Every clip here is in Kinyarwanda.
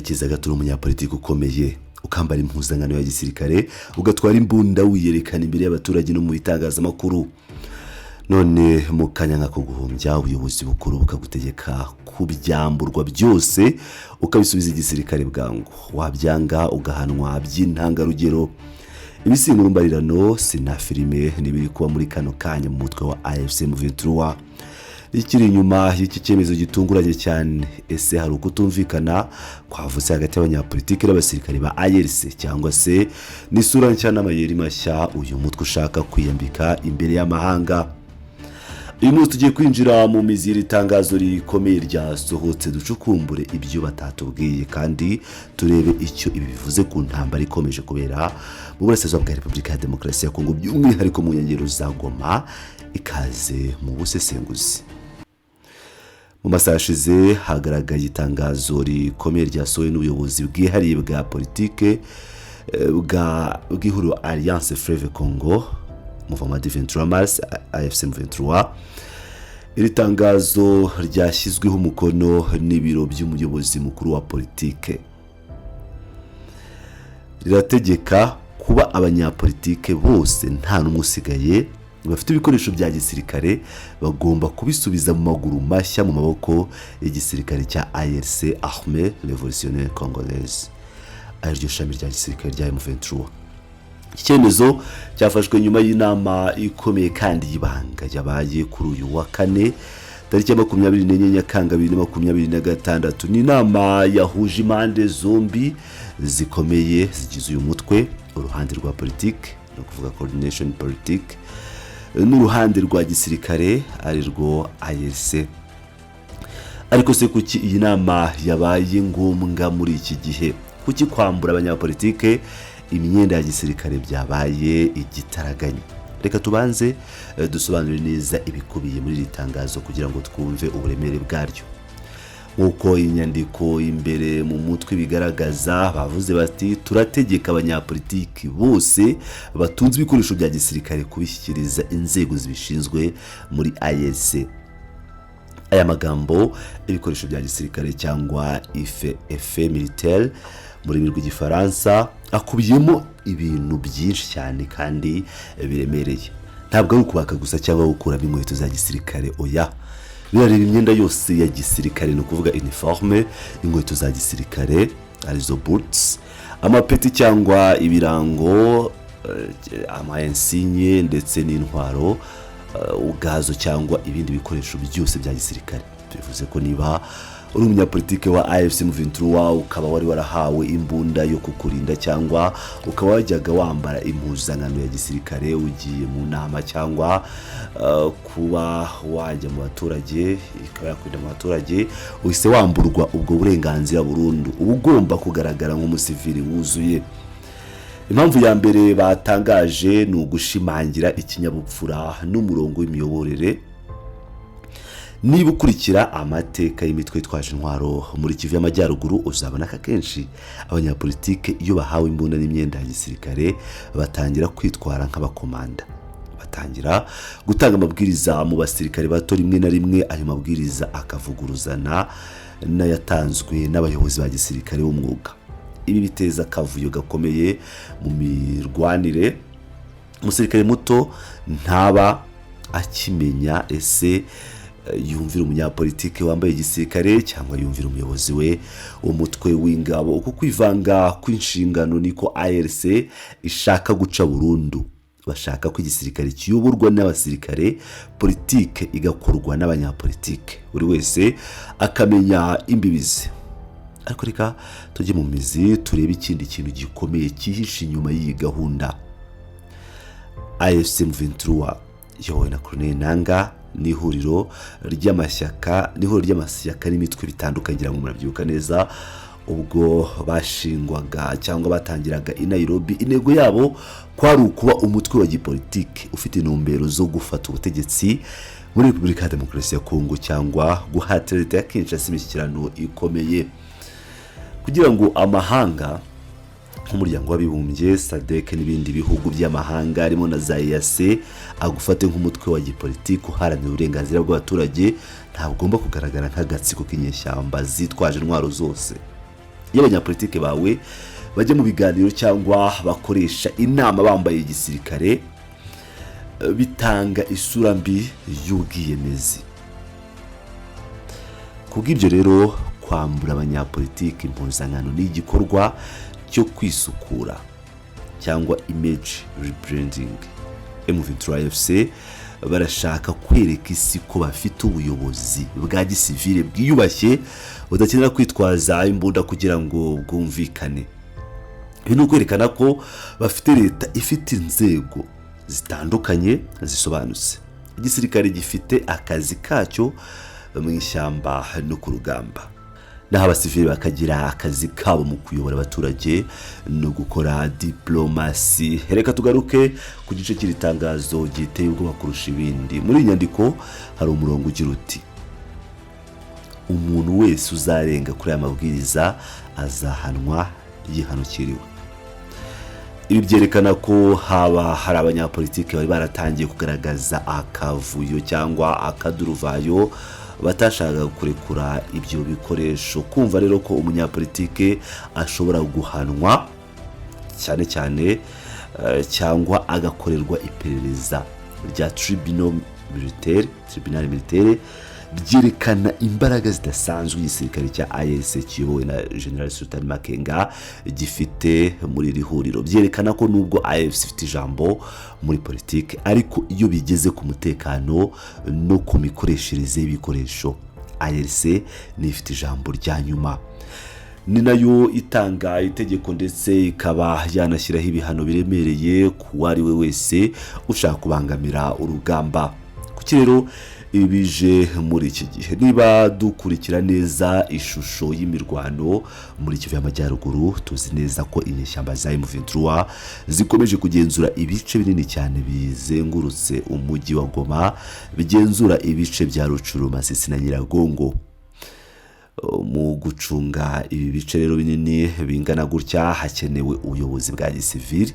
tekereza turi umunyapolitiki ukomeye ukambara impuzankano ya gisirikare ugatwara imbunda wiyerekana imbere y'abaturage no mu bitangazamakuru, none mu kanya nk'ako guhumbya ubuyobozi bukuru bukagutegeka kubyamburwa byose ukabisubiza igisirikare bwangu, wabyanga ugahanwa by'intangarugero. Ibisimburumbarirano sina filime nibiri kuba muri kano kanya mu mutwe wa AFC M23. Ikiri inyuma y'iki cyemezo gitunguranye cyane, ese hari ukutumvikana kwavutse hagati y'abanyapolitiki n'abasirikare ba ARC cyangwa se n'isura nshya n'amayeri mashya uyu mutwe ushaka kwiyambika imbere y'amahanga? Uyu munsi tugiye kwinjira mu mizi y'itangazo rikomeye ryasohotse, ducukumbure ibyo batatubwiye kandi turebe icyo ibi bivuze ku ntambara ikomeje kubera mu burasirazuba bwa Repubulika ya Demokarasi ya Kongo, by'umwihariko mu nkengero za Goma. Ikaze mu busesenguzi. Mu masaha ashize hagaragaye itangazo rikomeye ryasohowe n'ubuyobozi bwihariye bwa politike bw'ihuriro Alliance Fleuve Congo Mouvement du 23 Mars AFC M23. Iri tangazo ryashyizweho umukono n'ibiro by'umuyobozi mukuru wa politike, rirategeka kuba abanyapolitike bose nta n'umwe usigaye bafite ibikoresho bya gisirikare bagomba kubisubiza mu maguru mashya mu maboko y'igisirikare cya ARC Armée Révolutionnaire Congolaise, ariryo shami rya gisirikare rya M23. Icyemezo cyafashwe nyuma y'inama ikomeye kandi y'ibanga yabaye kuri uyu wa kane tariki ya 24 Nyakanga 2026. Ni inama yahuje impande zombi zikomeye zigize uyu mutwe, uruhande rwa politike no kuvuga coordination politique n'uruhande rwa gisirikare ari rwo ARC. Ariko se kuki iyi nama yabaye ngombwa muri iki gihe? Kuki kwambura abanyapolitike imyenda ya gisirikare byabaye igitaraganya? Reka tubanze dusobanure neza ibikubiye muri iri tangazo kugira ngo twumve uburemere bwaryo. Uko inyandiko imbere mu mutwe bigaragaza, bavuze bati turategeka abanyapolitiki bose batunze ibikoresho bya gisirikare kubishyikiriza inzego zibishinzwe muri ARC. Aya magambo ibikoresho bya gisirikare cyangwa effet militaire muri rurimi rw'igifaransa akubiyemo ibintu byinshi cyane kandi biremereye. Ntabwo ari ukubaka gusa cyangwa gukuramo inkweto za gisirikare, oya, birareba imyenda yose ya gisirikare, no kuvuga uniforme, inkweto za gisirikare arizo boots, amapeti cyangwa ibirango, ama insigne ndetse n'intwaro, ugazo cyangwa ibindi bikoresho byose bya gisirikare. Bivuze ko niba uri umunyapolitike wa AFC M23 ukaba wari warahawe imbunda yo kukurinda cyangwa ukaba wajyaga wambara impuzankano ya gisirikare ugiye mu nama cyangwa kuba wajya mu baturage ikaba yakwinda mu baturage, uhise wamburwa ubwo burenganzira burundu, uba ugomba kugaragara nk'umusivili wuzuye. Impamvu ya mbere batangaje ni ugushimangira ikinyabupfura n'umurongo w'imiyoborere. Niba ukurikira amateka y'imitwe itwaje intwaro muri Kivu y'Amajyaruguru, uzabona ko akenshi abanyapolitike iyo bahawe imbunda n'imyenda ya gisirikare batangira kwitwara nk'abakomanda, batangira gutanga amabwiriza mu basirikare bato, rimwe na rimwe ayo mabwiriza akavuguruzana n'ayatanzwe n'abayobozi ba gisirikare b'umwuga. Ibi biteza akavuyo gakomeye mu mirwanire. Umusirikare muto ntaba akimenya ese yumvira umunyapolitike wambaye igisirikare cyangwa yumvira umuyobozi we umutwe w'ingabo. Uko kwivanga kw'inshingano niko ARC ishaka guca burundu. Bashaka ko igisirikare kiyoborwa n'abasirikare, politike igakorwa n'abanyapolitike, buri wese akamenya imbibizi. Ariko reka tujye mu mizi turebe ikindi kintu gikomeye cyihishe inyuma y'iyi gahunda. AFC M23 yowe na Colonel Nanga n'ihuriro ry'amashyaka n'imitwe bitandukanye, ngira ngo murabyibuka neza ubwo bashingwaga cyangwa batangiraga i Nairobi. Intego yabo kwari ukuba umutwe wa gipolitike ufite intumbero zo gufata ubutegetsi muri Repubulika ya Demokarasi ya Kongo cyangwa guhatira leta ya Kinshasa imishyikirano ikomeye, kugira ngo amahanga nk'umuryango w'abibumbye, SADC n'ibindi bihugu by'amahanga harimo na za EAC agufate nk'umutwe wa gipolitike uharanira uburenganzira bw'abaturage. Ntabwo ugomba kugaragara nk'agatsiko k'inyeshyamba zitwaje intwaro zose. iyo abanyapolitike bawe bajya mu biganiro cyangwa bakoresha inama bambaye igisirikare, bitanga isura mbi y'ubwiyemezi. Kubw'ibyo rero kwambura abanyapolitike impuzankano ni igikorwa cyo kwisukura cyangwa image rebranding. M23 FC barashaka kwereka isi ko bafite ubuyobozi bwa gisivile bwiyubashye budakenera kwitwaza imbunda kugira ngo bwumvikane. Ibi ni ukwerekana ko bafite leta ifite inzego zitandukanye zisobanutse. Igisirikare gifite akazi kacyo mu ishyamba no ku rugamba, naho abasivile bakagira akazi kabo mu kuyobora abaturage no gukora diplomasi. Reka tugaruke ku gice cy'itangazo giteye ubwoba kurusha ibindi. Muri iyi nyandiko hari umurongo ugira uti: umuntu wese uzarenga kuri aya mabwiriza azahanwa yihanukiriwe. Ibi byerekana ko hari abanyapolitike bari baratangiye kugaragaza akavuyo cyangwa akaduruvayo batashaka kurekura ibyo bikoresho. Kumva rero ko umunyapolitike ashobora guhanwa cyane cyane cyangwa agakorerwa iperereza rya tribunal militaire byerekana imbaraga zidasanzwe igisirikare cya AES kiyobowe na General Sultan Makenga gifite muri iri huriro. Byerekana ko nubwo AFC ifite ijambo muri politike, ariko iyo bigeze ku mutekano no ku mikoreshereze y'ibikoresho, AES ni ifite ijambo rya nyuma. Ni nayo itanga itegeko ndetse ikaba yanashyiraho ibihano biremereye ku wari we wese ushaka kubangamira urugamba. Kuki rero ibije muri iki gihe? Niba dukurikira neza ishusho y'imirwano muri Kivu y'Amajyaruguru, tuzi neza ko inyeshyamba za M23 zikomeje kugenzura ibice binini cyane bizengurutse umujyi wa Goma, bigenzura ibice bya Rucuru, Masisi na Nyiragongo. Mu gucunga ibi bice rero binini bingana gutya hakenewe ubuyobozi bwa gisivili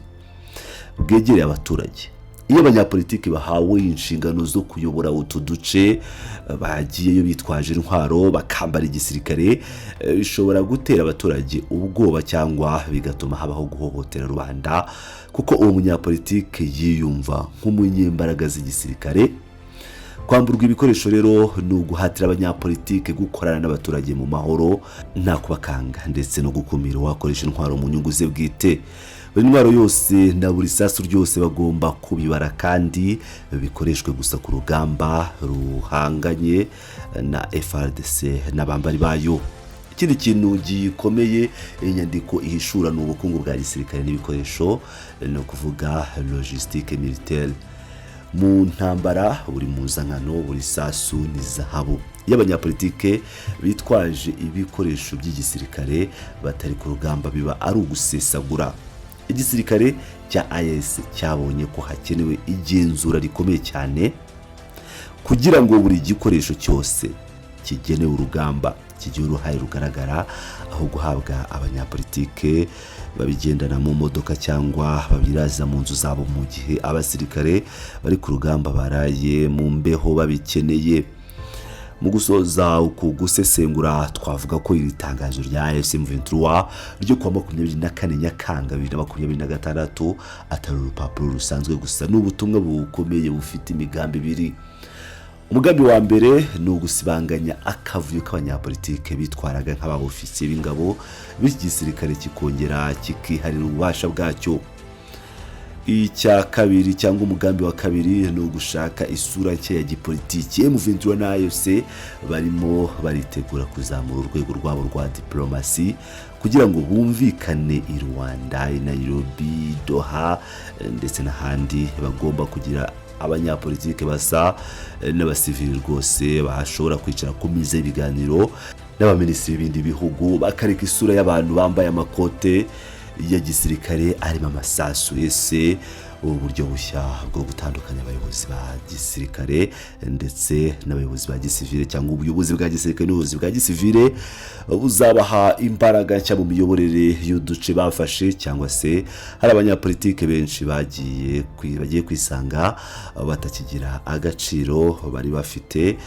bwegereye abaturage. Iyo abanyapolitiki bahawe inshingano zo kuyobora utu duce, bagiyeyo bitwaje intwaro bakambara igisirikare, bishobora gutera abaturage ubwoba cyangwa bigatuma habaho guhohotera rubanda, kuko uwo munyapolitiki yiyumva nk'umunyembaraga z'igisirikare. Kwamburwa ibikoresho rero ni uguhatira abanyapolitike gukorana n'abaturage mu mahoro, nta kubakanga ndetse no gukumira uwakoresha intwaro mu nyungu ze bwite. Buri ntwaro yose na buri sasu ryose bagomba kubibara kandi bikoreshwe gusa ku rugamba ruhanganye na FARDC n'abambari bayo. Ikindi kintu gikomeye inyandiko ihishura ni ubukungu bwa gisirikare n'ibikoresho, no kuvuga logistique militaire. Mu ntambara buri muzankano, buri sasu ni zahabu. Iyo abanyapolitike bitwaje ibikoresho by'igisirikare batari ku rugamba, biba ari ugusesagura. Igisirikare cya AES cyabonye ko hakenewe igenzura rikomeye cyane kugira ngo buri gikoresho cyose kigenewe urugamba kigira uruhare rugaragara, aho guhabwa abanyapolitike babigendana mu modoka cyangwa babiraza mu nzu zabo mu gihe abasirikare bari ku rugamba baraye mu mbeho babikeneye. Mu gusoza uku gusesengura, twavuga ko iri tangazo rya M23 ryo kwa 24 Nyakanga 2026 atari urupapuro rusanzwe gusa, n'ubutumwa bukomeye bufite imigambi ibiri. Umugambi wa mbere ni ugusibanganya akavuyo k'abanyapolitike bitwaraga nk'abofisiye b'ingabo b'igisirikare kikongera kikiharira ububasha bwacyo. Icya kabiri cyangwa umugambi wa kabiri ni ugushaka isura nshya ya gipolitiki. M23 na AFC barimo baritegura kuzamura urwego rwabo rwa diplomasi kugira ngo bumvikane i Rwanda, i Nairobi, Doha ndetse n'ahandi. Bagomba kugira abanyapolitike basa n'abasivili rwose bashobora kwicara ku meza y'ibiganiro n'abaminisitiri b'ibindi bihugu, bakareka isura y'abantu bambaye amakote ya gisirikare arimo amasasu. Ese ubu buryo bushya bwo gutandukanya abayobozi ba gisirikare ndetse n'abayobozi ba gisivile, cyangwa ubuyobozi bwa gisirikare n'ubuyobozi bwa gisivile, buzabaha imbaraga nshya mu miyoborere y'uduce bafashe, cyangwa se hari abanyapolitike benshi bagiye kwisanga batakigira agaciro bari bafite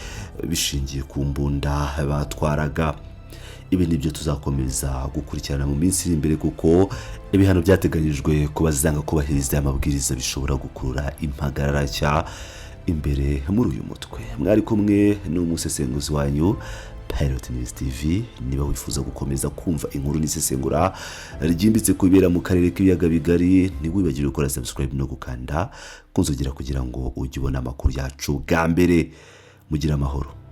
bishingiye ku mbunda batwaraga. ibi nibyo tuzakomeza gukurikirana mu minsi iri imbere, kuko ibihano byateganyijwe ku bazanga kubahiriza amabwiriza bishobora gukurura impagarara nshya imbere muri uyu mutwe. Mwari kumwe n'umusesenguzi wanyu Pilot News TV. Niba wifuza gukomeza kumva inkuru n'isesengura ryimbitse kubera mu karere k'ibiyaga bigari, ntiwibagire gukora subscribe no gukanda kunzogera kugira ngo ujye ubona amakuru yacu bwa mbere. Mugira amahoro.